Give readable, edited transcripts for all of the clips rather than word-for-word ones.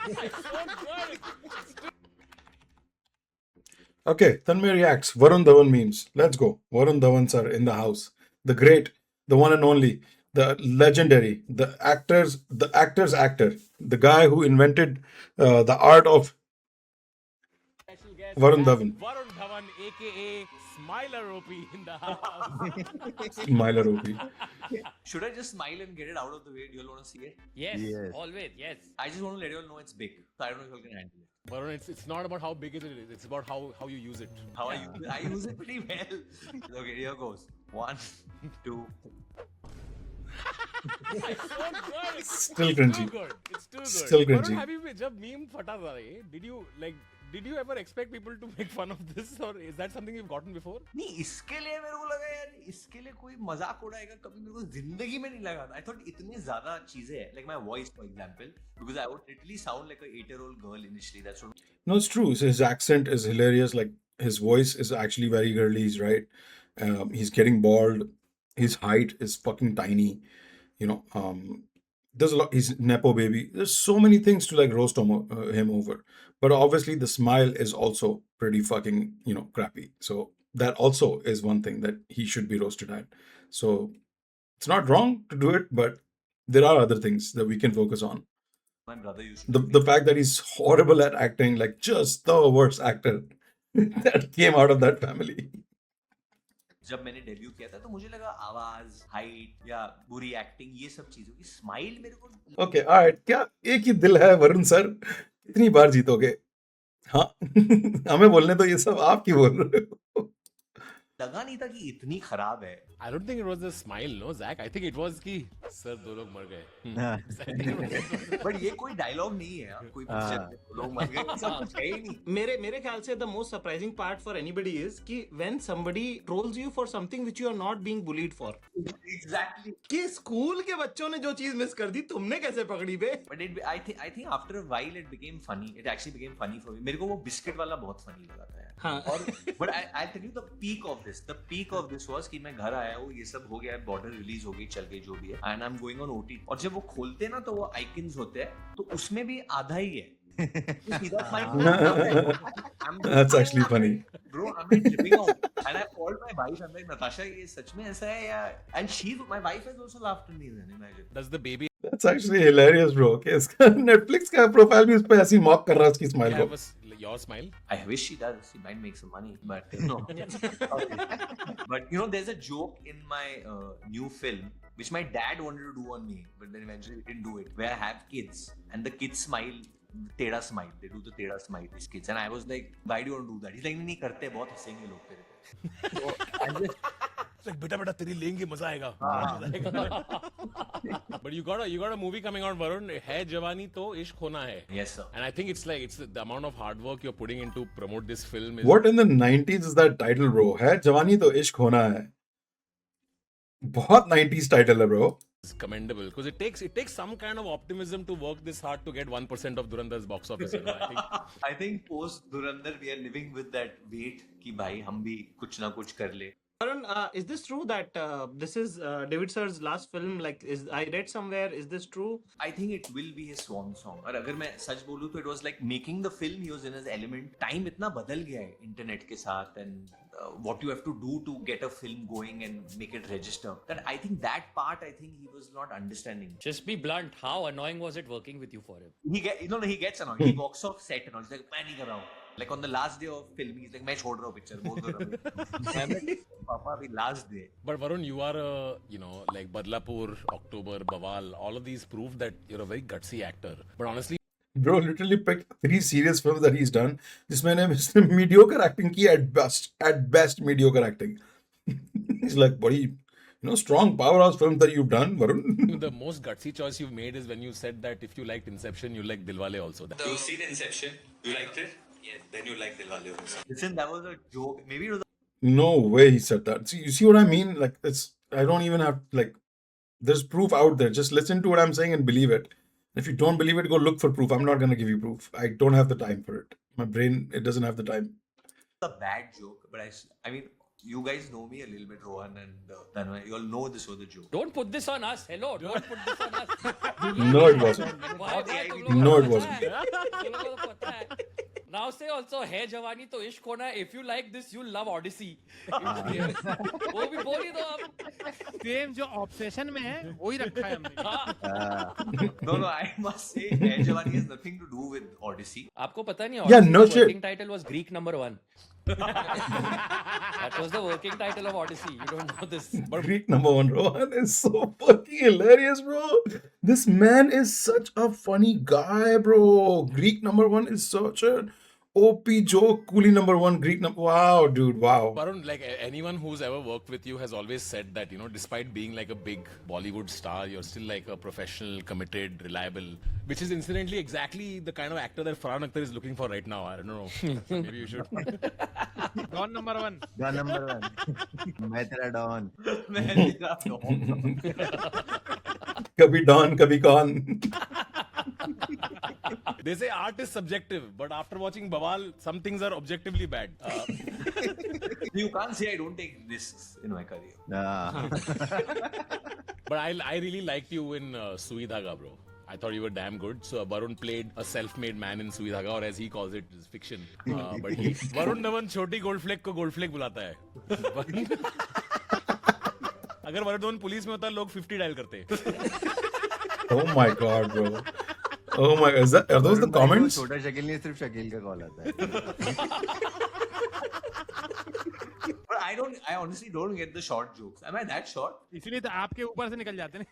It's so good. Okay, Tanmay reacts. Varun Dhawan memes. Let's go. Varun Dhawan sir in the house. The great, the one and only, the legendary, the actor's actor, the guy who invented the art of Special guest, we Varun have Dhawan. Varun Dhawan, aka Smiler OP, in the house. Smiler OP. Should I just smile and get it out of the way? Do you all want to see it? Yes, Yes. always, yes. I just want to let you all know it's big. So I don't know if you all can handle it. Varun, it's not about how big it is, it's about how you use it. How I use it pretty well. Okay, here goes. 1, 2. It's so good. Still It's cringy. too good. It's too good. Still Varun, cringy. have you जब meme फटा था ये, did you ever expect people to make fun of this, or is that something you've gotten before? नहीं इसके लिए मेरे को लगा यार इसके लिए कोई मजाक उड़ाएगा कभी मेरे को जिंदगी में नहीं लगा था. I thought इतनी ज्यादा चीजें हैं like my voice for example because I would literally sound like a 8-year-old girl initially. That's what. No, it's true. So his accent is hilarious. Like his voice is actually very girly. He's right. He's getting bald. His height is fucking tiny. You know, there's a lot. He's nepo baby. There's so many things to like roast him over. But obviously, the smile is also pretty fucking crappy. So that also is one thing that he should be roasted at. So it's not wrong to do it, but there are other things that we can focus on. My brother used to The fact that he's horrible at acting, like just the worst actor that came out of that family. जब मैंने debut किया था तो मुझे लगा आवाज height या बुरी एक्टिंग ये सब चीजों की स्माइल मेरे को ओके ऑलराइट, क्या एक ही दिल है वरुण सर, कितनी बार जीतोगे? हाँ हमें बोलने तो ये सब आप क्यों बोल रहे हो? लगा नहीं था कि इतनी खराब है. I don't think it was a smile, no, Zach. I think it was कि सर दो लोग मर गए. I think it was- but ये कोई डायलॉग नहीं है. कोई पिक्चर में दो लोग मर गए सब कुछ है ही नहीं. मेरे ख्याल से the most surprising part for anybody is कि when somebody trolls you for something which you are not being bullied for. Exactly. कि स्कूल के बच्चों ने जो चीज मिस कर दी तुमने कैसे पकड़ी बे? But I think after a while it became funny. It actually became funny for me. मेरे को वो बिस्किट वाला बहुत funny लगा था यार. हाँ. और but I'll tell you the peak of this. The peak of this was कि मैं घर आया हूँ, ये सब हो गया, बॉर्डर रिलीज हो गई, चल गई जो भी है, and I am going on OT. और जब वो खोलते हैं ना तो वो आइकन्स होते हैं तो उसमें भी आधा ही है. तो सीधा smile. That's actually funny. Bro, I'm like tripping out. And I called my wife. I'm like, Natasha, ये सच में ऐसा है या? And my wife has also laughed at me then. Imagine. Does the baby That's actually hilarious, bro. कि इसका Netflix का profile भी उस पे ऐसी मॉक कर रहा है उसकी स्माइल को. have your smile? I wish she does. She might make some money, but no. But there's a joke in my new film which my dad wanted to do on me, but then eventually we didn't do it. Where I have kids and the kids smile, teda smile. They do the teda smile. These kids, and I was like, "Why do you want to do that?" He's like, "नहीं करते, बहुत हंसेंगे लोग तेरे पे." So I just, Like बेटा तेरी लेंगे मजा आएगा. But you got a movie coming out, Varun. है जवानी तो इश्क होना है. yes sir. And I think it's the amount of hard work you're putting into promote this film is What in the 90s is that title, bro? है जवानी तो इश्क होना है. बहुत 90s title है, bro. commendable because it takes some kind of optimism to work this hard to get 1% of Durandar's box office. I think post Durandar we are living with that weight कि भाई हम भी कुछ ना कुछ कर ले. Varun, is this true that this is David sir's last film? Like, I read somewhere. Is this true? I think it will be his swan song. और अगर मैं सच बोलूँ तो it was like making the film he was in his element. Time इतना बदल गया है internet के साथ and what you have to do to get a film going and make it register. That I think that part he was not understanding. Just be blunt. How annoying was it working with you for him? He gets annoyed. He walks off set and all. He's like, मैं नहीं कर रहा हूँ. Like on the last day of filming, he's like, मैं छोड़ रहा हूँ picture. बोल दो ना. I'm like, Papa, the last day. But Varun, you are like Badlapur, October, Bawal, all of these prove that you're a very gutsy actor. But honestly, Bro literally picked 3 serious films that he's done जिसमें इसने mediocre acting की at best mediocre acting. He's like, buddy, strong powerhouse films that you've done, Varun. the most gutsy choice you've made is when you said that if you liked Inception, you like Dilwale also. You see the Inception? You liked it? Yes. Then you like Dilwale also. Listen, that was a joke. Maybe it was No way he said that. See, you see what I mean? Like, I don't even have, like, there's proof out there. Just listen to what I'm saying and believe it. If you don't believe it, go look for proof. I'm not going to give you proof. I don't have the time for it. My brain, it doesn't have the time. a bad joke, but I mean, You guys know me a little bit, Rohan and Tanmay. You all know this was a joke. Don't put this on us. Hello, don't put this on us. No, it wasn't. Why तुम लोगों No, को it पता wasn't. है? तुम लोगों को पता है. Now say also है जवानी तो इश्क होना. If you like this, you love Odyssey. वो भी बोल ही दो आप. सेम जो ऑब्सेशन में है वही रखा है हमने. No, I must say, Hai Jawani has nothing to do with Odyssey. आपको पता नहीं Yeah, no Odyssey's shit. working title was Greek number 1. That was the working title of Odyssey. You don't know this. Greek number one, Rohan is so fucking hilarious, bro. This man is such a funny guy, bro. Greek number one is such a OP joke. Coolie number one, Greek number. Wow, dude, wow. Varun, like anyone who's ever worked with you has always said that, you know, despite being like a big Bollywood star, you're still like a professional, committed, reliable, which is incidentally exactly the kind of actor that Farhan Akhtar is looking for right now. I don't know. Maybe you should. Don number 1. Don number 1. मैं तेरा don. मैं तेरा dog. Kabhi Don, kabhi Khan. They say art is subjective, but after watching Bawal, some things are objectively bad. You can't say I don't take risks in my career. But I really liked you in Sui Dhaga, bro. I thought you were damn good. So Varun played a self-made man in Sui Dhaga, or as he calls it, is fiction. But Varun Dhawan छोटी गोल्डफ्लेक को गोल्डफ्लेक बुलाता है. अगर Varun Dhawan police में होता लोग 50 dial करते. Oh my god, bro. Oh my, are those the comments? छोटा शकील नहीं, सिर्फ शकील का कॉल आता है. But I honestly don't get the short jokes. Am I that short? इसलिए तो आपके ऊपर से निकल जाते हैं.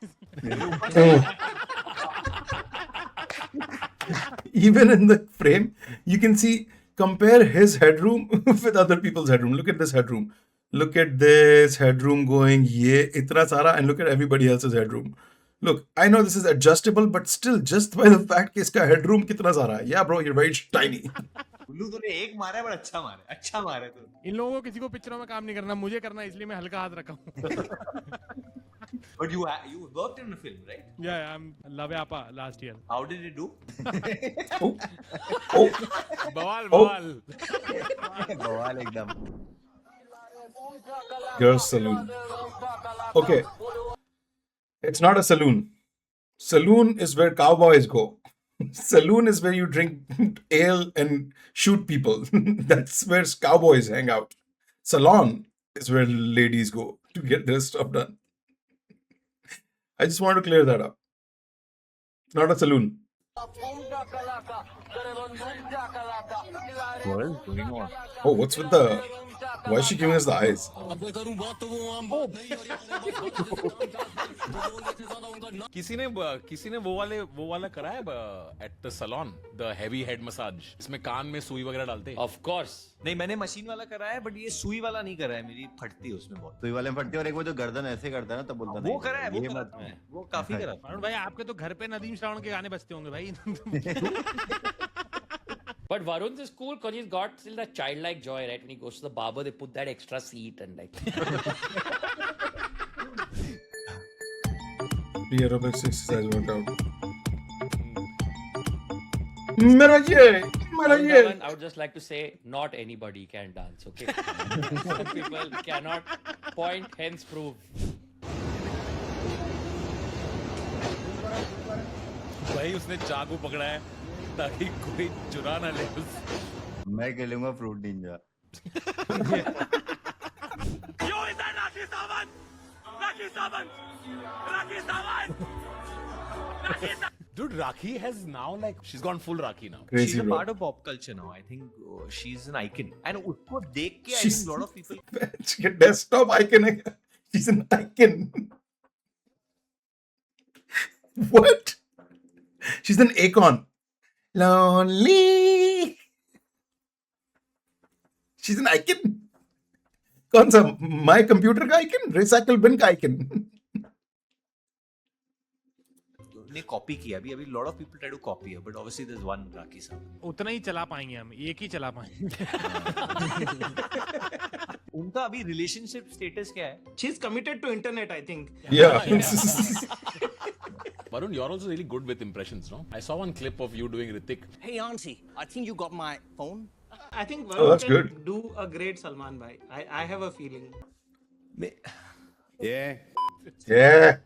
Even in the frame, you can see, compare his headroom with other people's headroom. Look at this headroom. Look at this headroom going, ye itna sara, and look at everybody else's headroom. Look, I know this is adjustable, but still, just by the fact कि इसका headroom कितना सारा है. Yeah, bro, you're very tiny. उल्लू तूने एक मारा है, but अच्छा मारा है तू. इन लोगों को किसी को पिक्चरों में काम नहीं करना, मुझे करना, इसलिए मैं हल्का हाथ रखा हूँ. But you worked in a film, right? Yeah, I'm Love Appa last year. How did it do? Bawal. बवाल एकदम. Girls' saloon. Okay. It's not a saloon. Saloon is where cowboys go. Saloon is where you drink ale and shoot people. That's where cowboys hang out. Salon is where ladies go to get their stuff done. I just want to clear that up. It's not a saloon. What is going on? Oh, what's with the... Why is she giving us the eyes? किसी ने वो वाला करा है at the salon, the heavy head massage. इसमें कान में सुई वगैरह डालते हैं. Of course. नहीं, मैंने मशीन वाला करा है, but ये सुई वाला नहीं करा है. मेरी फटती है उसमें बहुत. सुई वाले में फटती है, और एक वो जो गर्दन ऐसे करता है ना, तब बोलता वो नहीं. करा है, ये मत. वो काफी करा. अरुण भाई, आपके तो घर पे नदीम श्रावण के गाने बजते होंगे भाई. But Varun's is cool because he's got still that childlike joy, right? When he goes to the barber, they put that extra seat and like. The aerobics exercise workout. Mera ye. I would just like to say, not anybody can dance, okay? Some people cannot point, hence prove. भाई उसने चाकू पकड़ा है ताकि कोई चुरा ना ले उस. मैं खेलूंगा fruit Ninja. Dude, Rakhi has now like she's gone full Rakhi now. She's Crazy, a bro. part of pop culture now. I think she's an icon. And उसको देख के I She's- think a lot of people. Desktop icon. She's an icon. What? She's an icon. Lonely. She's an icon. कौन सा? My computer का icon? Recycle bin का icon? ने copy किया अभी lot of people try to copy her, but obviously there's one Rakhi Sawant. उतना ही चला पाएंगे हम, एक ही चला पाएंगे. उनका अभी relationship status क्या है? She's committed to internet, I think. Yeah. Varun, you're also really good with impressions, no? I saw one clip of you doing Ritik. Hey, Auntie, I think you got my phone. I think Oh, Varun that's can good. do a great Salman bhai. I have a feeling. Yeah.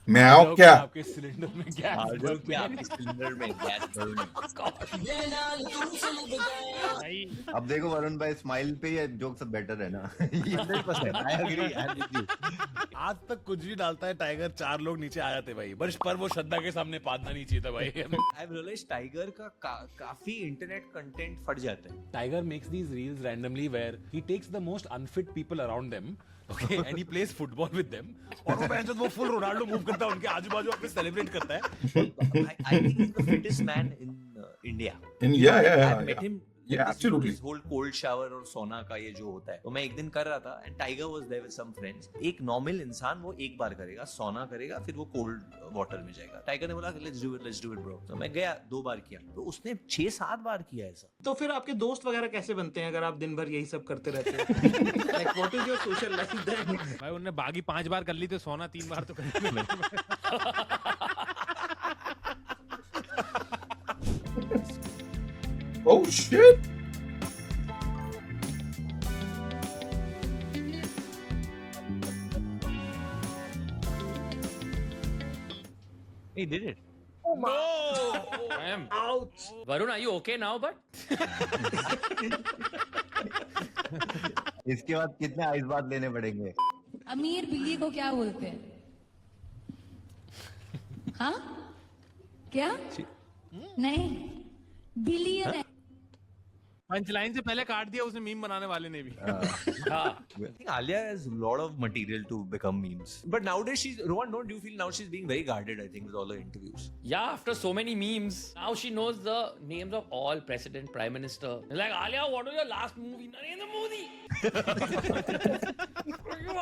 मैं आऊँ क्या? आपके cylinder में gas जो क्या आपके cylinder में gas भरून भाई अब देखो वरुण भाई स्माइल पे ये जोक सब बेटर है ना 100% आई एग्री आज तक कुछ भी डालता है टाइगर, 4 लोग नीचे आ जाते भाई, बस पर वो श्रद्धा के सामने पादना नहीं चाहिए था भाई. आई रियलाइज टाइगर का काफी इंटरनेट कंटेंट फट जाता है. Tiger makes these reels randomly where he takes the most unfit people around them, okay, and he plays football with them. और वो बहनचोद वो full Ronaldo move करता है उनके आजू-बाजू, अपने celebrate करता है. I think he's the fittest man in India. And yeah. I've met him. Yeah, absolutely. This whole cold shower और सोना का ये जो होता है, तो मैं एक दिन कर रहा था and Tiger was there with some friends. एक नॉर्मल इंसान वो एक बार करेगा, सोना करेगा, फिर वो कोल्ड वाटर में जाएगा. टाइगर ने बोला let's do it bro. तो मैं गया 2 बार किया, तो उसने 6-7 बार किया ऐसा. तो फिर आपके दोस्त वगैरह कैसे बनते हैं अगर आप दिन भर यही सब करते रहते हैं? Like what is your social life then? भाई उनने बागी 5 बार कर ली तो सोना 3 बार तो कर Oh shit. He did it. Ouch. Varun, are you okay now? But इसके बाद कितने आइस बात लेने पड़ेंगे अमीर बिल्ली को क्या बोलते हैं? हाँ? क्या? नहीं, बिलियन है. पंच लाइन से पहले काट दिया उसने, मीम बनाने वाले ने भी. I think Alia has a lot of material to become memes. But nowadays Rohan, don't you feel now she's being very guarded, I think, with all her interviews? yeah, after so many memes, now she knows the names of all president, prime minister. Like, Alia, what was your last movie? Narendra Modi.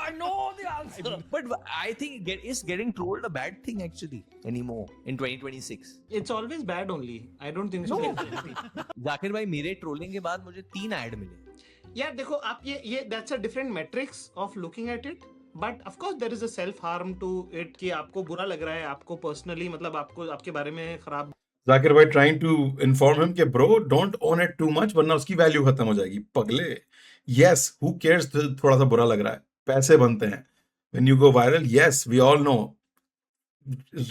I know the answer. But I think is getting trolled a bad thing actually anymore in 2026. It's always bad only. I don't think so. Zakir भाई मेरे trolling के बाद मुझे 3 add मिले. यार देखो आप ये that's a different metrics of looking at it. But of course there is a self harm to it कि आपको बुरा लग रहा है, आपको personally मतलब आपको आपके बारे में खराब. Zakir bhai trying to inform him कि bro don't own it too much वरना उसकी वैल्यू खत्म हो जाएगी पगले. Yes, who cares थोड़ा सा बुरा लग रहा है, पैसे बनते हैं. When you go viral, yes, we all know.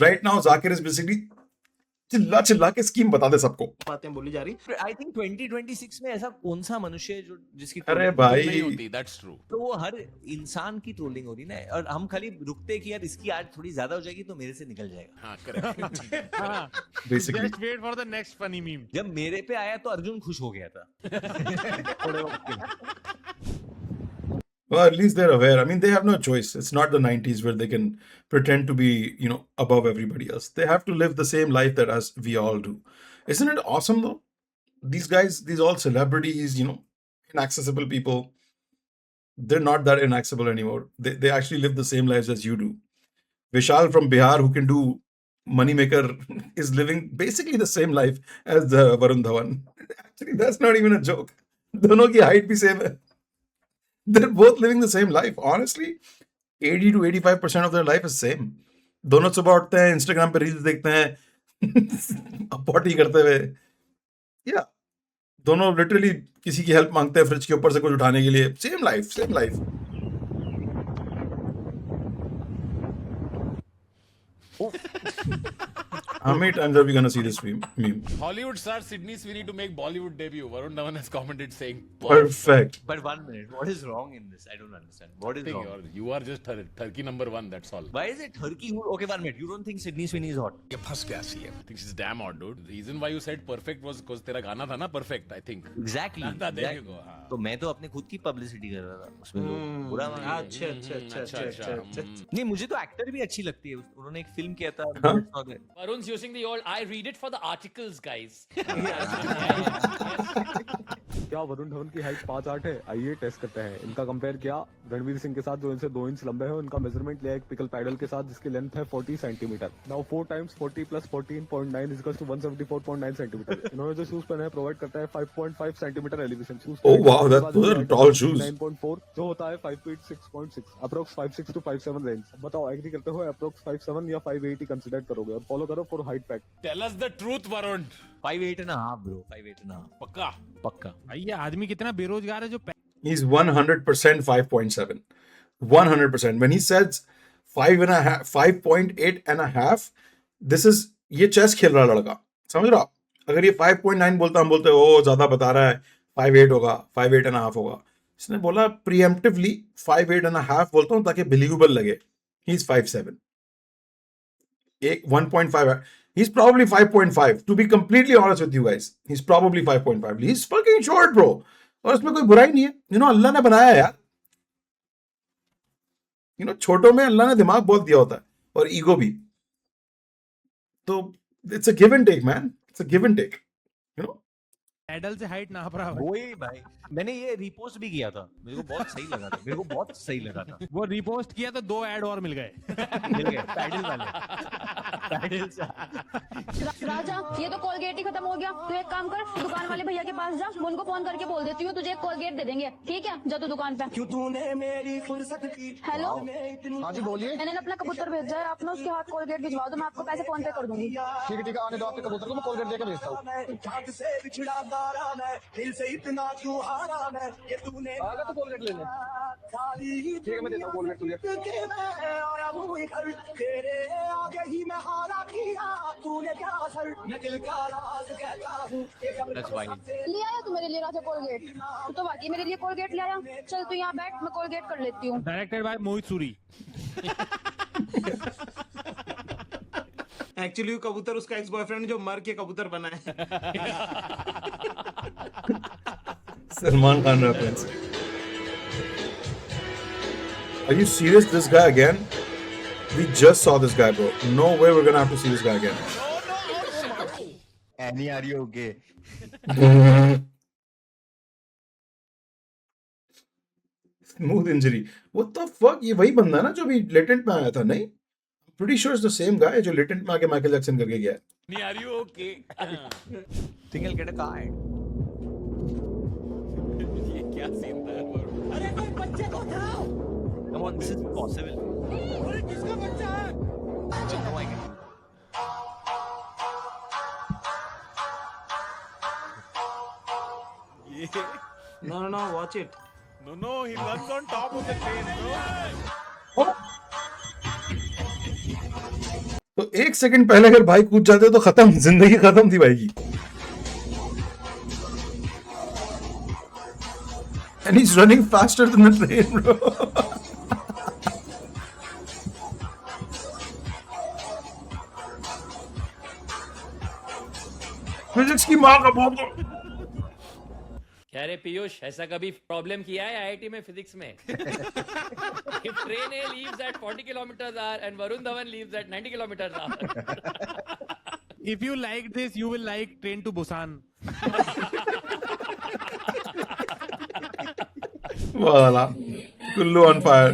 Right now Zakir is basically चिल्ला के स्कीम बता दे सबको. बातें बोली जा रही. I think 2026 में ऐसा कौन सा मनुष्य है जो जिसकी अरे trolling भाई नहीं होती, that's true. तो वो हर इंसान की ट्रोलिंग हो रही ना, और हम खाली रुकते कि यार इसकी आज थोड़ी ज्यादा हो जाएगी तो मेरे से निकल जाएगा. हाँ, correct. हाँ, basically. just wait for the next funny meme. जब मेरे पे आया तो अर्जुन खुश हो गया था. थोड़े वक्त के लिए. Well, at least they're aware. I mean, they have no choice. It's not the 90s where they can pretend to be, above everybody else. They have to live the same life that as we all do. Isn't it awesome though? These guys, these all celebrities, inaccessible people, they're not that inaccessible anymore. They actually live the same lives as you do. Vishal from Bihar, who can do Moneymaker, is living basically the same life as Varun Dhawan. Actually, that's not even a joke. दोनों की height भी same है. They're both living the same life. Honestly, 80 to 85% of their life is same. दोनों सुबह उठते हैं, Instagram पे reels देखते हैं, पॉटी करते हुए. Yeah, दोनों लिटरली किसी की हेल्प मांगते हैं फ्रिज के ऊपर से कुछ उठाने के लिए. Same life. How many times are we gonna see this meme? Hollywood star Sydney Sweeney to make Bollywood debut. Varun Dhawan has commented saying, Perfect. But 1 minute, what is wrong in this? I don't understand. What is wrong? You are just Turkey number 1, that's all. Why is it Turkey? Okay, 1 minute. You don't think Sydney Sweeney is hot? I think she's damn hot, dude. The reason why you said perfect was because तेरा गाना था ना perfect, I think. Exactly. There you go. हाँ. तो मैं तो अपने खुद की पब्लिसिटी कर रहा था उसमें तो बुरा मान लिया। अच्छा. नहीं, मुझे तो एक्टर भी अच्छी लगती है. उन्होंने एक फिल्म किया था. Varun's using the old, I read it for the articles, guys. क्या वरुण धवन की हाइट 5'8" है? आइए टेस्ट करते हैं. इनका कंपेयर किया रणवीर सिंह के साथ जो इनसे 2 इंच लंबे हैं. उनका मेजरमेंट लिया एक पिकल पैडल के साथ जिसकी लेंथ है 40 centimetre. Now 4 times 40 plus 14.9 is equals to 174.9 centimetre. इन्होंने जो शूज पहने हैं प्रोवाइड करता है 5.5 centimetre elevation. Oh wow, those are tall shoes. 9.4 जो होता है 5 feet 6.6, अप्रोक्स 5'6" to 5'7" रेंज. बताओ एग्री करते हो अप्रोक्स 5'7" या 5'8" ही कंसीडर करोगे? और फॉलो करो for height pack. Tell us the truth, Varun. 5'8.5" bro. 5'8.5" पक्का. पक्का. भाई ये आदमी कितना बेरोजगार है जो He's 100% 5.7. 100%. When he says 5.8 and a half, this is ये चेस खेल रहा लड़का, समझ रहा? अगर ये 5.9 बोलता, हम बोलते ओ ज्यादा बता रहा है, 5.8 होगा, 5.8 and a half होगा. इसने बोला preemptively 5.8 and a half बोलता हूँ ताकि believable लगे. He's 5.7. 1.5. He's probably 5.5. To be completely honest with you guys, he's probably 5.5. He's fucking short, bro. और उसमें कोई बुराई नहीं है. अल्लाह ने बनाया यार. छोटों में अल्लाह ने दिमाग बहुत दिया होता है और ईगो भी. तो it's a give and take man. It's a give and take. एडल से हाइट नाप रहा है. वही भाई, मैंने ये रिपोस्ट भी किया था, मेरे को बहुत सही लगा था, मेरे को बहुत सही लगा था. वो रिपोस्ट किया तो 2 ऐड और मिल गए. पैडल वाले. पैडल से. राजा ये तो कोलगेट ही खत्म हो गया. तू एक काम कर, दुकान वाले भैया के पास जा, मैं उनको फोन करके बोल देती हूँ तुझे एक कोलगेट दे देंगे. ठीक है, जा तू दुकान पे. क्यों तूने मेरी फुर्सत की. हेलो, हाँ जी बोलिए. मैंने अपना कबूतर भेजा है, आप ना उसके हाथ कोलगेट भिजवा दो, मैं आपको पैसे फोन पे कर दूंगी. ठीक है, आने दो आपके कबूतर को, मैं कोलगेट देकर भेजता हूँ. दिल से इतना क्यों हारा मैं कि तूने आगा तो कोलगेट लेने. ठीक है, मैं देता हूँ कोलगेट तुझे. तेरे आगे ही मैं हारा किया, तूने क्या असर मैं दिल का राज कहता हूँ. ले आया तू मेरे लिए राजा कोलगेट. तू तो वाकई मेरे लिए कोलगेट ले आया. चल तू यहाँ बैठ, मैं कोलगेट कर लेती हूँ. Directed by Mohit Suri. Actually कबूतर उसका एक्स बॉयफ्रेंड जो मर के कबूतर बना है. Salman Khan reference. Are you serious? This guy again? We just saw this guy, bro. No way we're gonna have to see this guy again. Annie, are you okay? Smooth injury. What the fuck? ये वही बंदा है ना जो भी latent में आया था, नहीं? Pretty sure it's the same guy जो लेटेंट में आके माइकल जैक्सन करके गया है. Are you okay? Think I'll get a card. ये क्या सीन था यार? अरे कोई बच्चे को उठाओ. Come on, this is possible. अरे किसका बच्चा है? No, I can do. No, watch it. No, he runs on top of the train, bro. तो 1 सेकंड पहले अगर भाई कूद जाते तो खत्म, जिंदगी खत्म थी भाई की. And he's running faster than the train, bro. Physics की माँ का बहुत. क्या रे पीयूष, ऐसा कभी प्रॉब्लम किया है आईआईटी में फिजिक्स में? If train A leaves at 40 km/h and Varun Dhawan leaves at 90 km/h. If you like this, you will like Train to Busan. वाला कुल्लू ऑन फायर.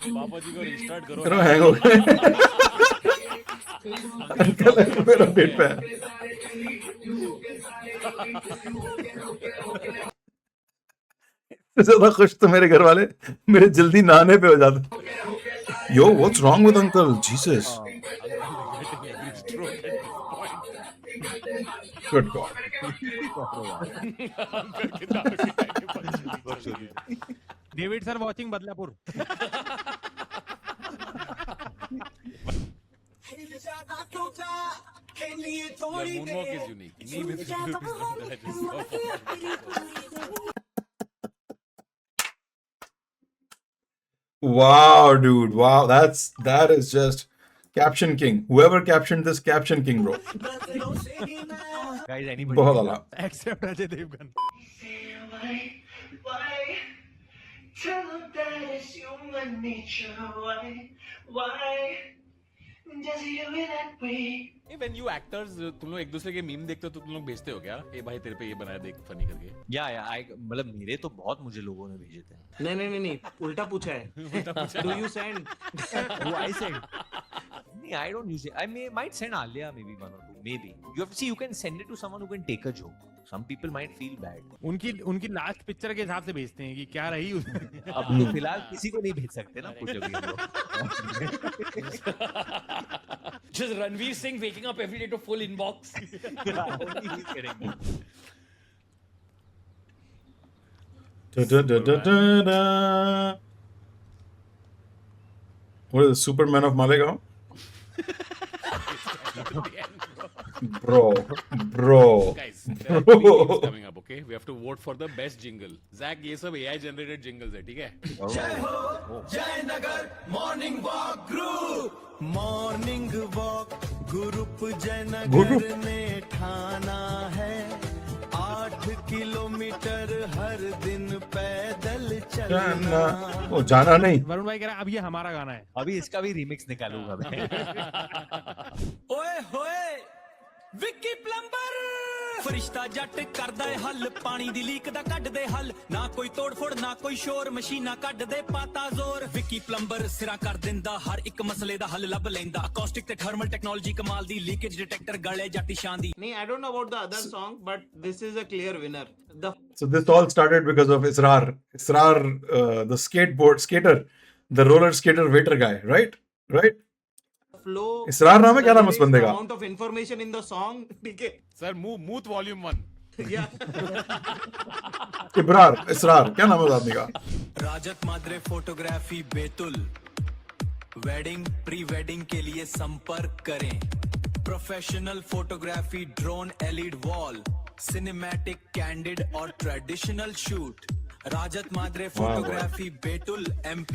पापा जी को रिस्टार्ट करो. करो, हैंग हो गए. अंकल मेरा पेट पे है. ज्यादा खुश तो मेरे घर वाले मेरे जल्दी नहाने पे हो जाते. Yo what's wrong with uncle? Jesus. Good God. David sir watching Badlapur. Your moonwalk is unique. Knee with 50 rupees from that is so Wow, dude. Wow, that is just caption king. Whoever captioned this, caption king, bro. Guys, anybody? बहुत आला. Except Ajay Devgan. Tell them that it's human nature. Why does he do it that way? When you actors तुम लोग एक दूसरे के meme देखते हो तो तुम लोग भेजते हो क्या? ये भाई तेरे पे ये बनाया देख फनी करके. मतलब मेरे तो बहुत मुझे लोगों ने भेजे थे. नहीं, उल्टा पूछा है. Do you send? Do I send? No, I don't use it. I might send Alia maybe one or two. Maybe. You have to see. You can send it to someone who can take a joke. Some people might feel bad. उनकी last picture के हिसाब से भेजते हैं कि क्या रही उसमें. अब तो फिलहाल किसी को नहीं भेज सकते ना कुछ अभी हम लोग. Just Ranveer Singh waking up every day to full inbox. Only he's getting. Da-da-da-da-da-da. What is the Superman of Malegaon? Bro. Guys, there are 3 games coming up, okay? We have to vote for the best jingle. Zach, ये सब AI generated jingles है, ठीक है? Guru. जाना वो जाना नहीं वरुण भाई कह रहा है अब ये हमारा गाना है. अभी इसका भी रीमिक्स निकालूंगा मैं. ਓਏ ਹੋਏ ਵਿੱਕੀ ਪਲੰਬਰ ਫਰਿਸ਼ਤਾ ਜੱਟ ਕਰਦਾ ਏ ਹੱਲ ਪਾਣੀ ਦੀ ਲੀਕ ਦਾ ਕੱਢਦੇ ਹੱਲ ਨਾ ਕੋਈ ਤੋੜ-ਫੋੜ ਨਾ ਕੋਈ ਸ਼ੋਰ ਮਸ਼ੀਨਾਂ ਕੱਢਦੇ ਪਾਤਾ ਜ਼ੋਰ ਵਿੱਕੀ ਪਲੰਬਰ ਸਿਰਾ ਕਰ ਦਿੰਦਾ ਹਰ ਇੱਕ ਮਸਲੇ ਦਾ ਹੱਲ ਲੱਭ ਲੈਂਦਾ ਅਕੋਸਟਿਕ ਤੇ ਥਰਮਲ ਟੈਕਨੋਲੋਜੀ ਕਮਾਲ ਦੀ ਲੀਕੇਜ ਡਿਟੈਕਟਰ ਗਲੇ ਜੱਟੀ ਸ਼ਾਨ ਦੀ. नहीं, I don't know about the other song, but this is a clear winner. The So this all started because of Israr, the skater, the roller skater waiter guy, right? flow. इसरार नाम है, क्या नाम है उस the बंदे का? amount of information in the song. ठीक है. Sir, Mooth Volume 1. Yeah. इसरार क्या नाम है उस आदमी का? Rajat Madre photography Betul wedding pre wedding के लिए संपर्क करें. Professional photography drone LED wall cinematic candid और traditional shoot. Rajat Madre photography Betul MP.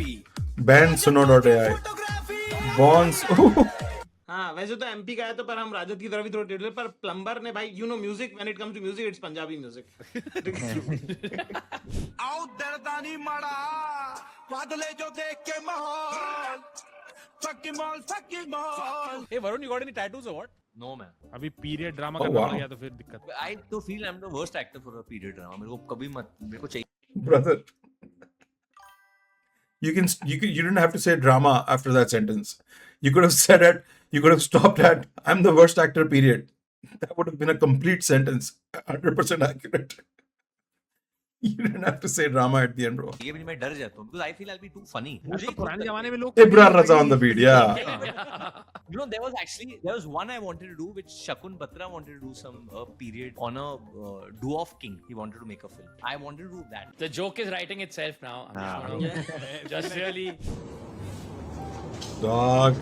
Bandsuno.ai. Bonds. हाँ, वैसे तो एमपी का है तो पर हम राजद की तरफ ही थोड़ा टेढ़े, पर प्लम्बर ने भाई music, when it comes to music it's Punjabi music. आओ दर्दानी मड़ा बादले जो देख के माहौल फकी मॉल. Hey, Varun, you got any tattoos or what? No man. अभी पीरियड ड्रामा Oh, करना wow. पड़ गया तो फिर दिक्कत. I तो feel I'm the worst actor for a period drama. मेरे को कभी मत, मेरे को चाहिए. Brother, you didn't have to say drama after that sentence. You could have said it. You could have stopped at "I'm the worst actor." Period. That would have been a complete sentence, 100% accurate. You didn't have to say drama at the end, bro. ये भी मैं डर जाता हूँ because I feel I'll be too funny. तो पुराने जमाने में लोग Ibrar Raza on the beat, yeah. You know, there was one I wanted to do, which Shakun Batra wanted to do some period on a do-off king. He wanted to make a film. I wanted to do that. The joke is writing itself now. I'm just really. Dog.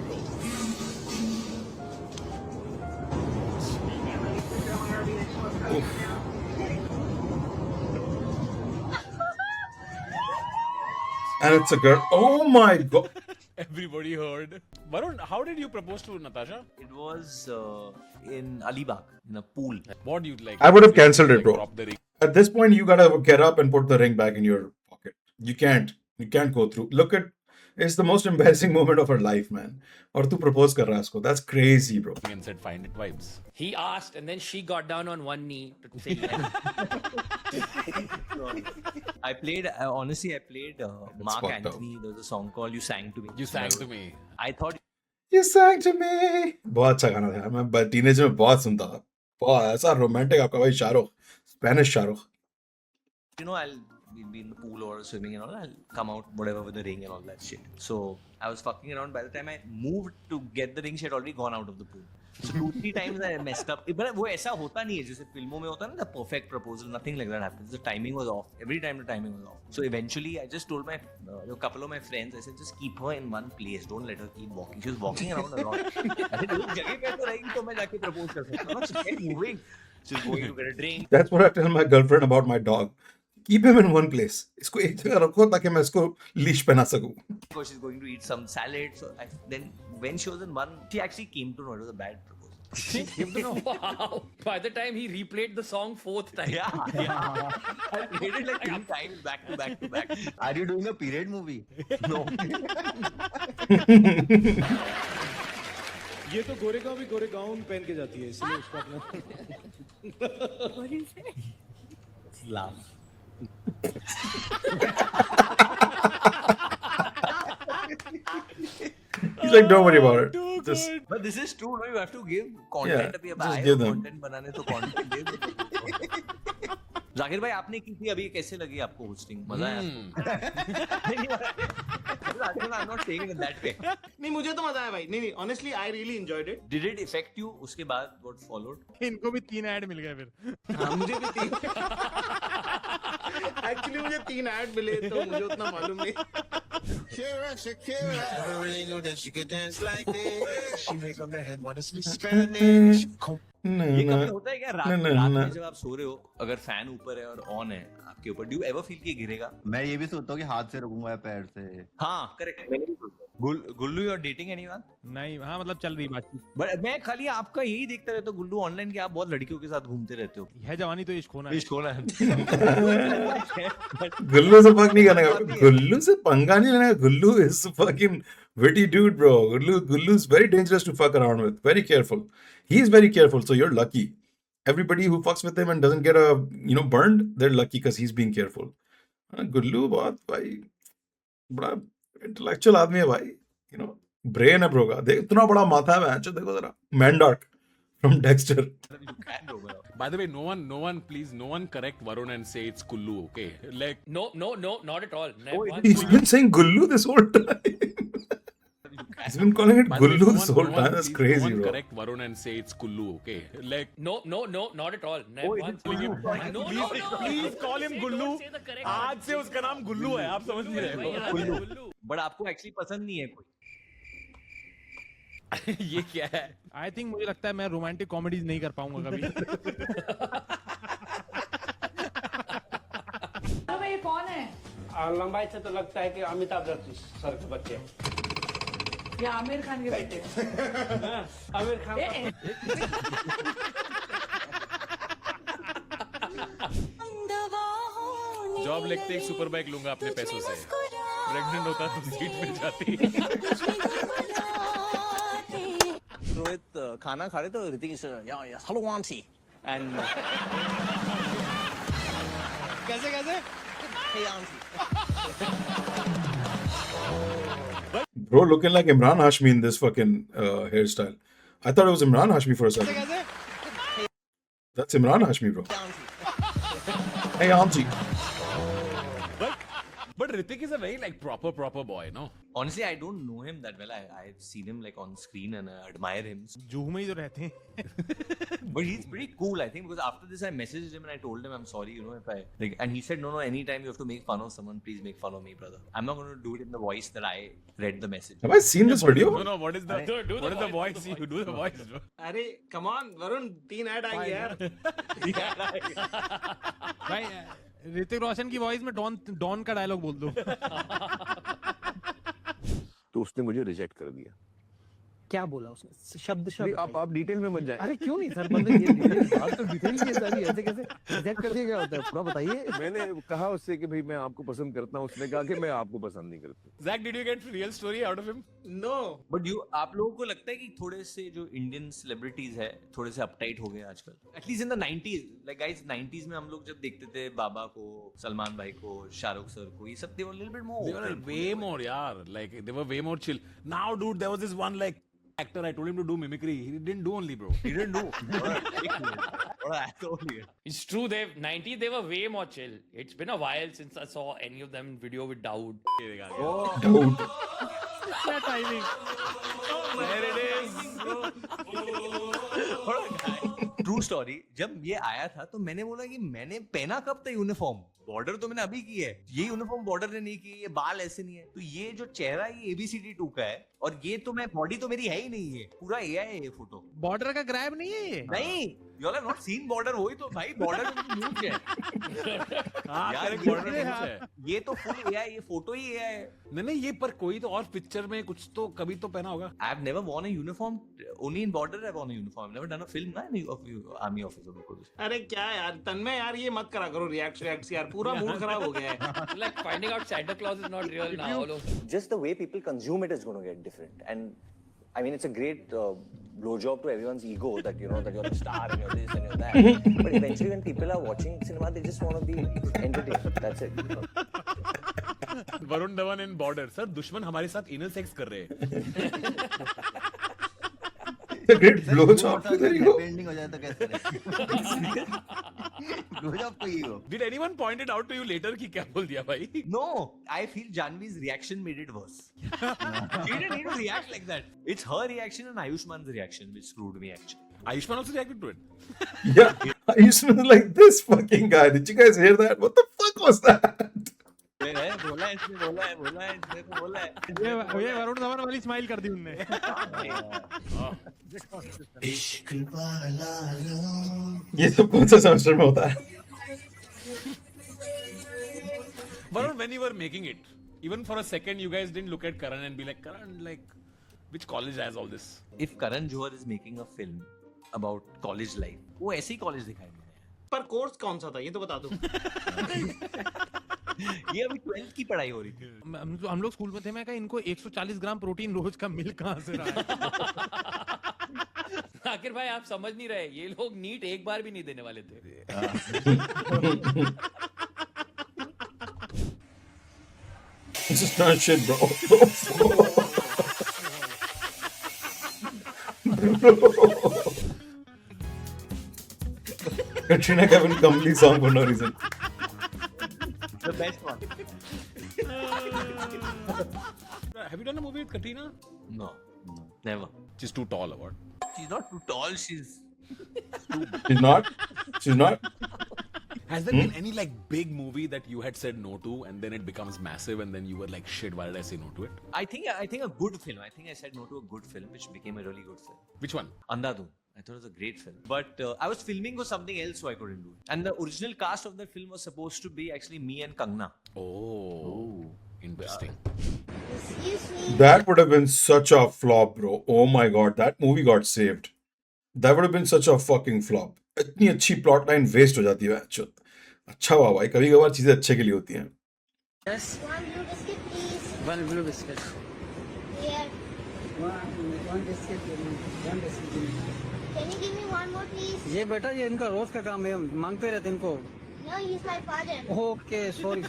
And it's a girl. Oh my god. Everybody heard. Varun, how did you propose to Natasha? It was in Alibag, in a pool. What do you like? I would have cancelled it, bro. Drop the ring. At this point, you gotta get up and put the ring back in your pocket. You can't go through. Look at, it's the most embarrassing moment of her life, man. और तू propose कर रहा है उसको. That's crazy, bro. And said, find it vibes. He asked, and then she got down on one knee to say yes. I played Mark fucked up. Anthony. There was a song called You Sang to Me. You sang to me. I thought You sang to me. बहुत अच्छा गाना था. मैं teenage में बहुत सुनता था. बहुत ऐसा रोमांटिक आपका भाई Shahrukh, Spanish Shahrukh. we'll be in the pool or swimming and all, I'll come out whatever with the ring and all that shit. So I was fucking around. By the time I moved to get the ring, she had already gone out of the pool. So 2-3 times I messed up. But वो ऐसा होता नहीं है जैसे फिल्मों में होता है ना, the perfect proposal. Nothing like that happens. The timing was off. Every time the timing was off. So eventually I just told my a couple of my friends, I said just keep her in one place. Don't let her keep walking. She was walking around a lot. I said एक जगह पे तो रहेगी तो मैं जाके propose कर सकता हूँ. She kept moving. She was going to get a drink. That's what I tell my girlfriend about my dog. Keep him in one place. इसको एक जगह रखो ताकि मैं इसको leash पहना सकूं. Because she's going to eat some salad. So then when she was in one, she actually came to know it was a bad proposal. She came to know. Wow. By the time he replayed the song 4th time. Yeah. I played it like 3 times back to back to back. Are you doing a period movie? No. ये तो गोरेगांव भी गोरेगांव पहन के जाती है इसलिए उसको अपना Laugh. He's like, don't worry about it. Just, But this is true, no? You have to give content. Yeah, अभी अब just आए give हो them. content बनाने तो content दे दो. जाकिर भाई आपने की थी अभी कैसे लगी आपको hosting? मजा आया? I'm not saying it in that way. नहीं मुझे तो मजा आया भाई. नहीं honestly I really enjoyed it. Did it affect you? उसके बाद what followed? इनको भी 3 ऐड मिल गए फिर. हाँ मुझे भी थी. एक्चुअली मुझे 3 ऐड मिले तो मुझे उतना मालूम नहीं. Shakira, Shakira, I don't really know that she could dance like this. She make a man wanna speak Spanish. ये कभी होता है क्या रात ना, रात ना. में जब आप सो रहे हो, अगर फैन ऊपर है और ऑन है आपके ऊपर, डू यू एवर फील कि गिरेगा? मैं ये भी सोचता हूँ कि हाथ से रखूंगा या पैर से. हाँ करेक्ट. मैंने भी सोचा. गुल्लू यू आर डेटिंग एनीवन? नहीं, हाँ मतलब चल रही बातचीत. बट मैं खाली आपका यही देखता रहता हूँ गुल्लू ऑनलाइन कि आप बहुत लड़कियों के साथ घूमते रहते हो. है जवानी तो इश्क होना है. इश्क होना है. गुल्लू से फक नहीं करने का. गुल्लू से पंगा नहीं लेने का. गुल्लू is fucking witty dude, bro. Gullu is very dangerous to fuck around with. Very careful. He is very careful, so you're lucky. Everybody who fucks with him and doesn't get burned, they're lucky because he's being careful. गुल्लू बहुत भाई बड़ा intellectual आदमी है भाई. Brain है bro का. देख इतना बड़ा माथा है बहनचोद. देखो जरा. मैंडार्क from Dexter. By the way, no one, please, no one correct Varun and say it's Kullu, okay? Like, No, not at all. He's been saying Gullu this whole time. He's been calling it by the way, Gullu no this one- whole no time. one, That's please, crazy, no one bro. correct Varun and say it's Kullu, okay? Like, No, not at all. please call him Gullu. आज से उसका नाम गुल्लू है. आप समझ नहीं रहे हो. बट आपको एक्चुअली पसंद नहीं है कोई. ये क्या है? आई थिंक मुझे लगता है मैं रोमांटिक कॉमेडीज नहीं कर पाऊंगा कभी. अरे ये कौन है? लंबाई से तो लगता है कि अमिताभ बच्चन सर के बच्चे. ये आमिर खान के बेटे. आमिर खान. जॉब लगते एक सुपर बाइक लूंगा अपने पैसों से. प्रेग्नेंट होता तो सीट मिल जाती. रोहित खाना खा रहे तो ऋतिक हेलो वामसी एंड कैसे Bro looking like Imran Hashmi in this fucking hairstyle. I thought it was Imran Hashmi for a second. That's Imran Hashmi, bro. Hey, Auntie. But Hrithik is a very like proper boy, no? Honestly, I don't know him that well. I've seen him like on screen and I admire him. जूह में ही तो रहते हैं. But he's pretty cool, I think, because after this I messaged him and I told him I'm sorry, if I like, and he said no, anytime you have to make fun of someone, please make fun of me, brother. I'm not going to do it in the voice that I read the message. Have I seen this video? No, what is the voice? You do the voice, bro. अरे come on Varun 3 add आएंगे यार. भाई ऋतिक रोशन की voice में don का dialogue बोल दो. तो उसने मुझे रिजेक्ट कर दिया. क्या बोला उसने? शब्द आप डिटेल में मत जाए. अरे क्यों नहीं सर. मतलब ये बात तो डिटेल की है सारी. ऐसे कैसे रिजेक्ट कर दिया क्या होता है पूरा बताइए. मैंने कहा उससे कि भाई मैं आपको पसंद करता हूँ. उसने कहा कि मैं आपको पसंद नहीं करती. Zach, did you get real story out of him? No. But आप लोगों को लगता है कि थोड़े से जो इंडियन सेलिब्रिटीज है थोड़े से अपटाइट हो गए आजकल? At least in the 90s, like guys 90s में हम लोग जब देखते थे बाबा को, सलमान भाई को, शाहरुख सर को, ये सब they were a little bit more They were open. way more, yaar. Like they were way more chill. Now, dude, there was this one like actor. I told him to do mimicry. He didn't do only, bro. He didn't do. It's true. 90s they were way more chill. It's been a while since I saw any of them video with Dawood. Dude. क्या timing. There it is. True story. जब ये आया था तो मैंने बोला कि मैंने पहना कब था यूनिफॉर्म. बॉर्डर तो मैंने अभी की है. ये यूनिफॉर्म बॉर्डर ने नहीं की. ये बाल ऐसे नहीं है. तो ये जो चेहरा ये ABCD2 का है और ये तो मैं बॉडी तो मेरी है ही नहीं है. पूरा AI है ये फोटो. बॉर्डर का ग्रैब नहीं है ये. नहीं, you all have not seen border. वही तो भाई बॉर्डर में न्यूज़ है. हाँ, यार, correct, border में कुछ है. ये तो फुल AI. ये फोटो ही AI है. नहीं ये पर कोई तो और पिक्चर में कुछ तो कभी तो पहना होगा. I've never worn a uniform. Only in border I've worn a uniform. I've never done a film ना of army officer. अरे क्या यार तन्मय यार ये मत करा करो रिएक्ट यार. पूरा मूड खराब हो गया है. Like finding out Santa Claus is not real now. All over. Just the way people consume it is going to get different. And I mean, it's a great blowjob to everyone's ego that that you're a star and you're this and you're that. But eventually, when people are watching cinema, they just want to be entertained. That's it. Varun Dhawan in border. Sir दुश्मन हमारे साथ inner sex कर रहे हैं. A great blowjob to the ego. Ending हो जाए तो कैसे? Blowjob को ego. Did anyone point it out to you later कि क्या बोल दिया भाई? No, I feel Janvi's reaction made it worse. She didn't need to react like that. It's her reaction and Ayushman's reaction which screwed me actually. Ayushman also reacted to it. Yeah. I used to be like this fucking guy. Did you guys hear that? What the fuck was that? बोला है इसने तो बोला है ये वरुण धवन वाली smile कर दी उनने. ये सब कौन सा सेमेस्टर में होता है? Varun, when you were making it, even for a second, you guys didn't look at Karan and be like, Karan, like, which college has all this? If Karan Johar is making a film about college life, वो ऐसे ही college दिखाएंगे. पर course कौन सा था ये तो बता दो. ये अभी 12th की पढ़ाई हो रही थी. हम लोग स्कूल में थे. मैं कहा इनको 140 ग्राम प्रोटीन रोज का मिल कहाँ से रहा है. आखिर भाई आप समझ नहीं रहे, ये लोग नीट एक बार भी नहीं देने वाले थे. This is not shit, bro. Katrina Kaif in complete song for no reason. The best one. Have you done a movie with Katrina? No, never. She's too tall, or what? She's not too tall. She's She's not? She's not? Has there been any like big movie that you had said no to and then it becomes massive and then you were like, shit, why did I say no to it? I think a good film. I think I said no to a good film, which became a really good film. Which one? Andhadhun. I thought it was a great film, but I was filming for something else, so I couldn't do it. And the original cast of the film was supposed to be actually me and Kangna. Oh, interesting. That would have been such a flop, bro. Oh my god, that movie got saved. That would have been such a fucking flop. इतनी अच्छी plot line waste हो जाती है. अच्छा हुआ भाई, कभी कभार चीजें अच्छे के लिए होती हैं. Yes. One blue biscuit, please. One blue biscuit. Here. One biscuit. One biscuit. Can you give me one more, please? ये बेटा ये इनका रोज का काम है, मांगते रहते इनको. No, he's my father. Okay, sorry.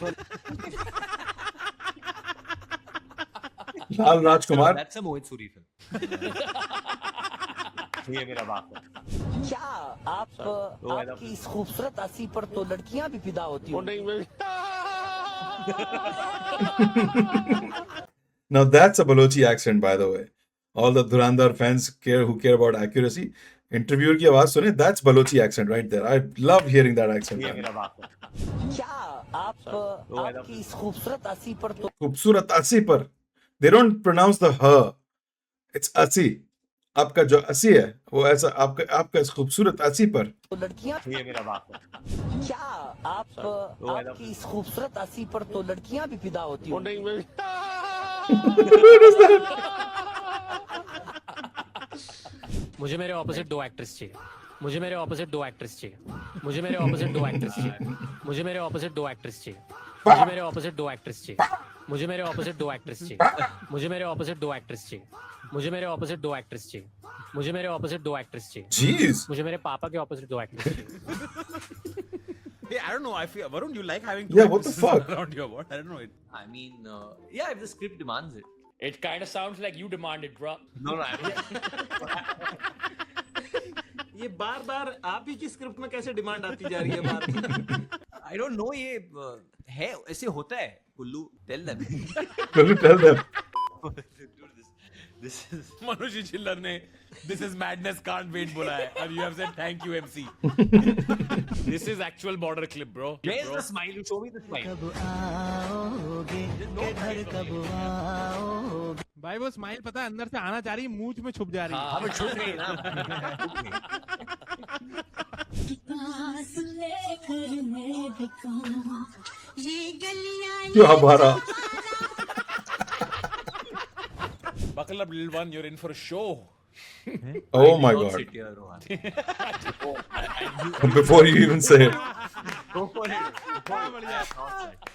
Lal Rajkumar. That's a Mohit Suri film. ये मेरा बाप है. क्या आपकी इस खूबसूरत आसी पर तो लड़कियां भी फिदा होती हैं. Now that's a Balochi accent, by the way. All the Dhurandhar fans who care about accuracy. Interviewer की आवाज सुने. That's Balochi accent right there. I love hearing that accent. ये मेरा बाप है. क्या आपकी इस खूबसूरत आसी पर तो खूबसूरत आसी पर. They don't pronounce the ह. It's आसी. आपका जो आसी है वो ऐसा आपका इस खूबसूरत आसी पर. लड़कियां. ये मेरा बाप है. क्या आपकी इस खूबसूरत आसी पर तो लड़कियां भी फिदा होती हैं. मुझे मेरे ऑपोजिट दो एक्ट्रेस चाहिए. मुझे मेरे ऑपोजिट दो एक्ट्रेस चाहिए. मुझे मेरे ऑपोजिट दो एक्ट्रेस चाहिए. मुझे मेरे ऑपोजिट दो एक्ट्रेस चाहिए. मुझे मेरे ऑपोजिट दो एक्ट्रेस चाहिए. मुझे मेरे ऑपोजिट दो एक्ट्रेस चाहिए. मुझे मेरे ऑपोजिट दो एक्ट्रेस चाहिए. मुझे मेरे ऑपोजिट दो एक्ट्रेस चाहिए. मुझे मेरे ऑपोजिट दो एक्ट्रेस चाहिए. Jeez. मुझे मेरे पापा के ऑपोजिट दो एक्ट्रेस चाहिए. Hey, I don't know. I feel Varun, you like having Yeah, what the fuck? around your what? I don't know it. I mean, yeah, if the script demands it. It kind of sounds like you demanded, bro. No. ये बार-बार आप ही की script में कैसे demand आती जा रही है बात. I don't know. ये है ऐसे होता है. Kullu, tell them. Kullu, tell them. This is Manoj Chillar ने this is madness can't wait बोला है and you have said thank you MC. This is actual border clip, bro. Where's the smile? You show me the smile. भाई वो smile पता है अंदर से आना चाह रही है, मुंह में छुप जा रही है. हाँ, but छुप गई ना. क्या बारा. Buckle up, little one. You're in for a show. Oh my Don't god. sit here, Rohan. Before you even say it. Go for it.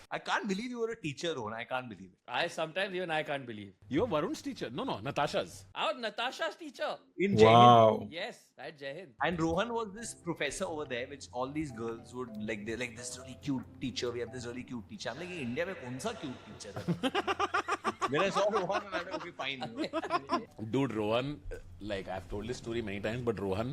I can't believe you were a teacher, Rohan. I can't believe it. Sometimes even I can't believe. You're Varun's teacher. No, Natasha's. Our Natasha's teacher. In Jai Hind. Wow. Yes, at Jai Hind. And Rohan was this professor over there, which all these girls would like. They're like this really cute teacher. We have this really cute teacher. I'm like, in India, में कौन सा cute teacher है? Then I saw Rohan and I was okay, fine. Dude, Rohan, like I've told this story many times, but Rohan,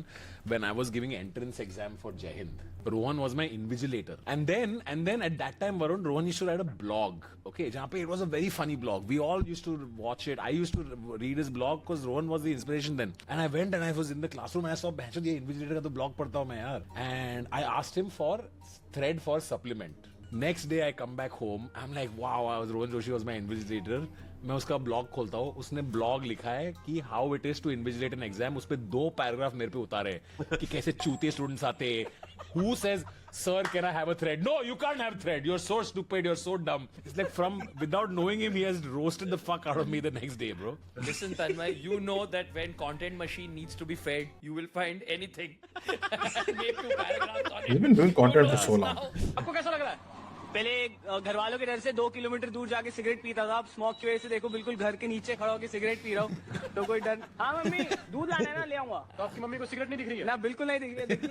when I was giving entrance exam for Jai Hind, Rohan was my invigilator. And then at that time, Varun, Rohan used to write a blog. Okay, jahan pe it was a very funny blog. We all used to watch it. I used to read his blog because Rohan was the inspiration then. And I went and I was in the classroom and I saw, "Bhaichod, ye invigilator ka to blog padhta hu main yaar." And I asked him for thread for supplement. Next day I come back home. I'm like, wow, Rohan Joshi was my invigilator. मैं उसका blog खोलता हूँ, उसने blog लिखा है कि how it is to invigilate an exam. उस पे 2 पैराग्राफ मेरे पे उतारे कि कैसे चूते स्टूडेंट्स आते. Who says, sir, can I have a thread? No, you can't have thread. You're so stupid. You're so dumb. It's like without knowing him, he has roasted the fuck out of me the next day, bro. Listen, Tanmay, you know that when content machine needs to be fed, you will find anything. Make 2 paragraphs on it. You've been doing content for so long. आपको कैसा लग रहा है? पहले घर वालों के डर से 2 किलोमीटर दूर जाके सिगरेट पीता था. अब स्मोक की वजह से देखो बिल्कुल घर के नीचे खड़ा होकर सिगरेट पी रहा हूँ. तो कोई डर. हाँ मम्मी, दूध लाना है ना, ले आऊंगा. तो आपकी मम्मी को सिगरेट नहीं दिख रही है? ना, बिल्कुल नहीं दिख रही है. देखिए.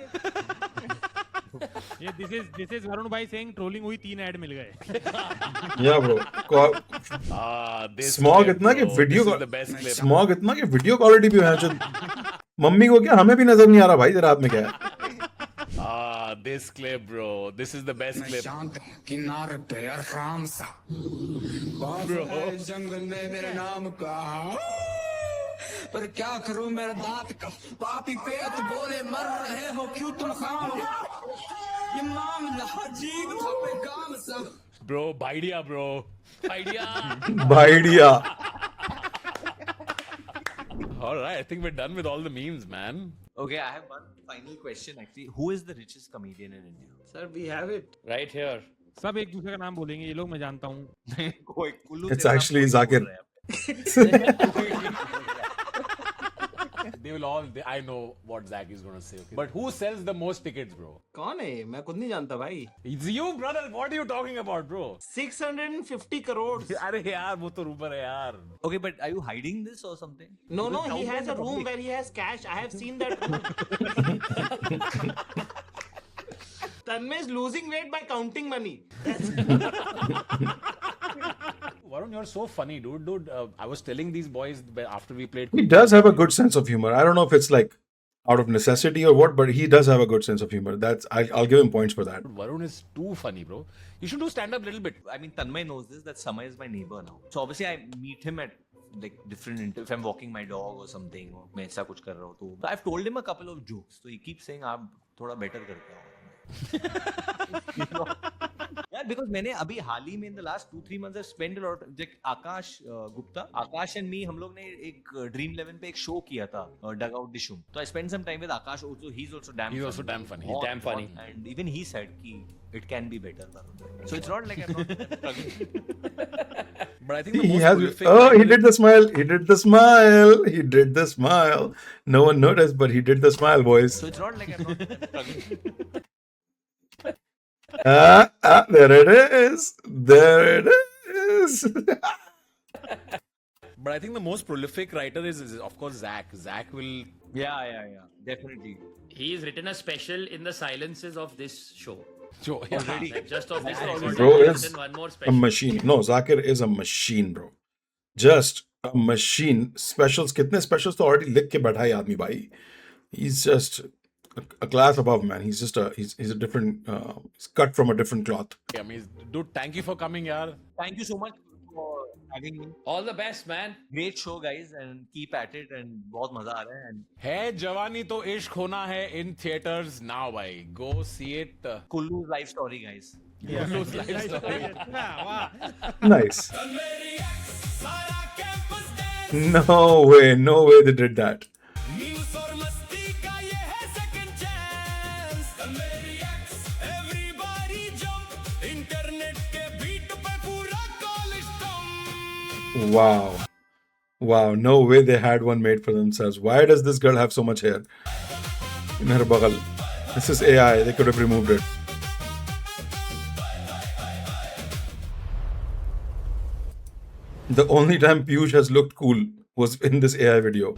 ये दिस इज वरुण भाई सेइंग ट्रोलिंग हुई, 3 ऐड मिल गए. Yeah, bro. स्मॉग इतना कि वीडियो क्वालिटी भी है. मम्मी को क्या, हमें भी नजर नहीं आ रहा भाई रात में क्या है. This clip, bro. This is the best clip. शांत किनारे पे आराम सा. Bro. जंगल में मेरा नाम कहा. पर क्या करूं मेरा दांत का. पापी पेट बोले मर रहे हो क्यों तुम खाओ. ये मामला अजीब था बेकाम सा. Bro, Baidia, bro. Baidia. All right, I think we're done with all the memes, man. Okay, I have one final question actually. Who is the richest comedian in India? Sir, we have it. Right here. सब एक दूसरे का नाम बोलेंगे, ये लोग मैं जानता हूँ. कोई Kullu. It's actually Zakir. They will all. I know what Zach is going to say. Okay? But who sells the most tickets, bro? कौन है? मैं खुद नहीं जानता भाई. It's you, brother. What are you talking about, bro? 650 crores. अरे यार, वो तो rumor है यार. Okay, but are you hiding this or something? No, he has a room where he has cash. I have seen that room. Tanmay is losing weight by counting money. Varun, you're so funny, dude. I was telling these boys after we played. He does have a good sense of humor. I don't know if it's like out of necessity or what, but he does have a good sense of humor. I'll give him points for that. Varun is too funny, bro. You should do stand-up a little bit. I mean, Tanmay knows this, that Samay is my neighbor now. So obviously I meet him at like different, if I'm walking my dog or something, or मैं ऐसा कुछ कर रहा हूँ तो. So I've told him a couple of jokes. So he keeps saying आप थोड़ा better करते हो. Yeah, because मैंने अभी हाल ही में in the last 2-3 months I've spent a lot. like Akash Gupta, Akash and me, हम लोग ने एक Dream 11 पे एक शो किया था, Dugout Dishum. So I spent some time with Akash also. He's also damn funny. He's damn funny. And even he said कि it can be better. So it's not like I'm not struggling. But I think the He most has. prolific Oh, he writer- did the smile. He did the smile. He did the smile. No one noticed, but he did the smile, boys. So it's not like I'm not struggling. There it is. There it is. But I think the most prolific writer is of course Zach. Zach will. Yeah. Definitely. He's written a special in the silences of this show. Already. Like just of this Already. episode. Bro He's is written one more a special. machine. No, Zakir is a machine, bro. Just a machine. Specials. कितने specials तो already लिख के बैठा है आदमी भाई. He's just a class above, man. He's just he's a different. He's cut from a different cloth. I mean, dude, thank you for coming, yaar. Thank you so much for having me. All the best, man. Great show, guys, and keep at it. And बहुत मजा आ रहा है. And है जवानी तो इश्क होना है in theaters now, भाई. Go see it. Kullu's life story, guys. Kullu's life story. Nice. No way they did that. Memes और मस्ती का ये है second chance. मेरी ex, everybody jump. Internet के beat पे पूरा college come. Wow. No way they had one made for themselves. Why does this girl have so much hair? In her bagal. This is AI. They could have removed it. The only time Piyush has looked cool was in this AI video.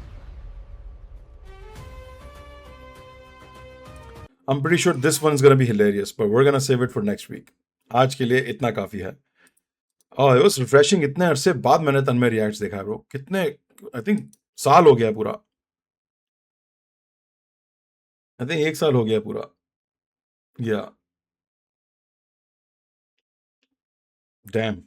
I'm pretty sure this one's gonna be hilarious, but we're gonna save it for next week. आज के लिए इतना काफी है. ओह, it was refreshing. इतने अरसे बाद मैंने तन्मय रिएक्ट्स देखा है ब्रो। कितने, आई थिंक साल हो गया है पूरा। आई थिंक 1 साल हो गया है पूरा। या डैम।